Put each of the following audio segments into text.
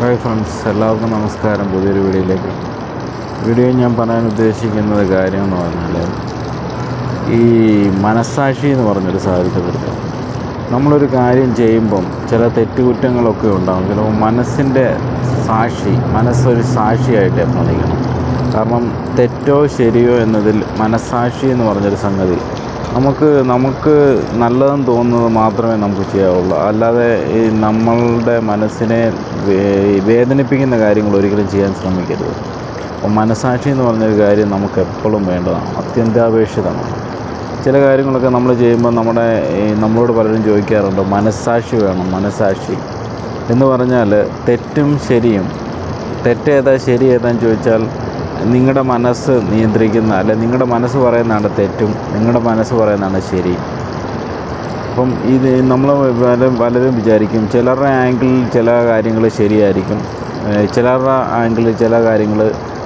Hi friends, എല്ലാവർക്കും നമസ്കാരം. പുതിയൊരു വീഡിയോ ഞാൻ പറയാൻ ഉദ്ദേശിക്കുന്നത് കാര്യം എന്ന് പറഞ്ഞാൽ ഈ മനസ്സാക്ഷി എന്ന് പറഞ്ഞൊരു സാധ്യതയെക്കുറിച്ച്. നമ്മളൊരു കാര്യം ചെയ്യുമ്പം ചില തെറ്റുകുറ്റങ്ങളൊക്കെ ഉണ്ടാകും. ചിലപ്പോൾ മനസ്സൊരു സാക്ഷിയായിട്ട് എപ്പോഴും. കാരണം തെറ്റോ ശരിയോ എന്നതിൽ മനസ്സാക്ഷി എന്ന് പറഞ്ഞൊരു സംഗതി നമുക്ക് നല്ലതെന്ന് തോന്നുന്നത് മാത്രമേ നമുക്ക് ചെയ്യാവുള്ളൂ. അല്ലാതെ ഈ നമ്മളുടെ മനസ്സിനെ വേദനിപ്പിക്കുന്ന കാര്യങ്ങൾ ഒരിക്കലും ചെയ്യാൻ ശ്രമിക്കരുത്. അപ്പോൾ മനസ്സാക്ഷി എന്ന് പറഞ്ഞൊരു കാര്യം നമുക്ക് എപ്പോഴും വേണ്ടതാണ്, അത്യന്താപേക്ഷിതമാണ്. ചില കാര്യങ്ങളൊക്കെ നമ്മൾ ചെയ്യുമ്പോൾ നമ്മളോട് പലരും ചോദിക്കാറുണ്ട്, മനസ്സാക്ഷി വേണം. മനസ്സാക്ഷി എന്ന് പറഞ്ഞാൽ തെറ്റും ശരിയും, തെറ്റേതാ ശരി ഏതാന്ന് ചോദിച്ചാൽ നിങ്ങളുടെ മനസ്സ് നിയന്ത്രിക്കുന്ന, അല്ലെ നിങ്ങളുടെ മനസ്സ് പറയുന്നതാണ് തെറ്റും, നിങ്ങളുടെ മനസ്സ് പറയുന്നതാണ് ശരി. അപ്പം ഇത് നമ്മൾ പലരും വിചാരിക്കും ചിലരുടെ ആംഗിളിൽ ചില കാര്യങ്ങൾ ശരിയായിരിക്കും, ചിലരുടെ ആംഗിളിൽ ചില കാര്യങ്ങൾ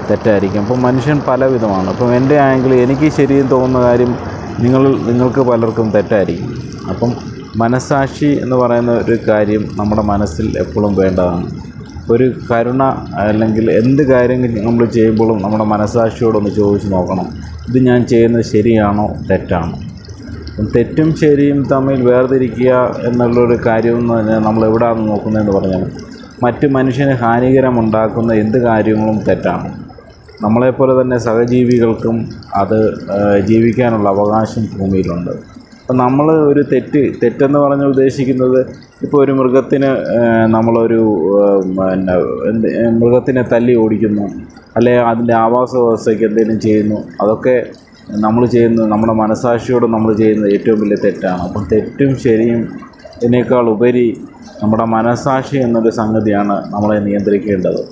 തെറ്റായിരിക്കും. അപ്പം മനുഷ്യൻ പലവിധമാണ്. അപ്പം എൻ്റെ ആംഗിൾ എനിക്ക് ശരിയെന്ന് തോന്നുന്ന കാര്യം നിങ്ങൾക്ക് പലർക്കും തെറ്റായിരിക്കും. അപ്പം മനസ്സാക്ഷി എന്ന് പറയുന്ന ഒരു കാര്യം നമ്മുടെ മനസ്സിൽ എപ്പോഴും വേണ്ടതാണ്. ഒരു കരുണ, അല്ലെങ്കിൽ എന്ത് കാര്യം നമ്മൾ ചെയ്യുമ്പോഴും നമ്മുടെ മനസ്സാക്ഷിയോടൊന്ന് ചോദിച്ച് നോക്കണം, ഇത് ഞാൻ ചെയ്യുന്നത് ശരിയാണോ തെറ്റാണോ. തെറ്റും ശരിയും തമ്മിൽ വേർതിരിക്കുക എന്നുള്ളൊരു കാര്യമെന്ന് പറഞ്ഞാൽ നമ്മൾ എവിടെയാണ് നോക്കുന്നതെന്ന് പറഞ്ഞാൽ മറ്റ് മനുഷ്യന് ഹാനികരമുണ്ടാക്കുന്ന എന്ത് കാര്യങ്ങളും തെറ്റാണ്. നമ്മളെപ്പോലെ തന്നെ സഹജീവികൾക്കും അത് ജീവിക്കാനുള്ള അവകാശം ഭൂമിയിലുണ്ട്. അപ്പം നമ്മൾ ഒരു തെറ്റെന്ന് പറഞ്ഞ് ഉദ്ദേശിക്കുന്നത്, ഇപ്പോൾ ഒരു മൃഗത്തിന് നമ്മളൊരു മൃഗത്തിനെ തല്ലി ഓടിക്കുന്നു, അല്ലെങ്കിൽ അതിൻ്റെ ആവാസ വ്യവസ്ഥയ്ക്ക് എന്തെങ്കിലും ചെയ്യുന്നു, അതൊക്കെ നമ്മൾ ചെയ്യുന്നത് നമ്മുടെ മനസ്സാക്ഷിയോട് നമ്മൾ ചെയ്യുന്നത് ഏറ്റവും വലിയ തെറ്റാണ്. അപ്പം തെറ്റും ശരിയും ഇതിനേക്കാൾ ഉപരി നമ്മുടെ മനസ്സാക്ഷി എന്നൊരു സംഗതിയാണ് നമ്മളെ നിയന്ത്രിക്കേണ്ടത്.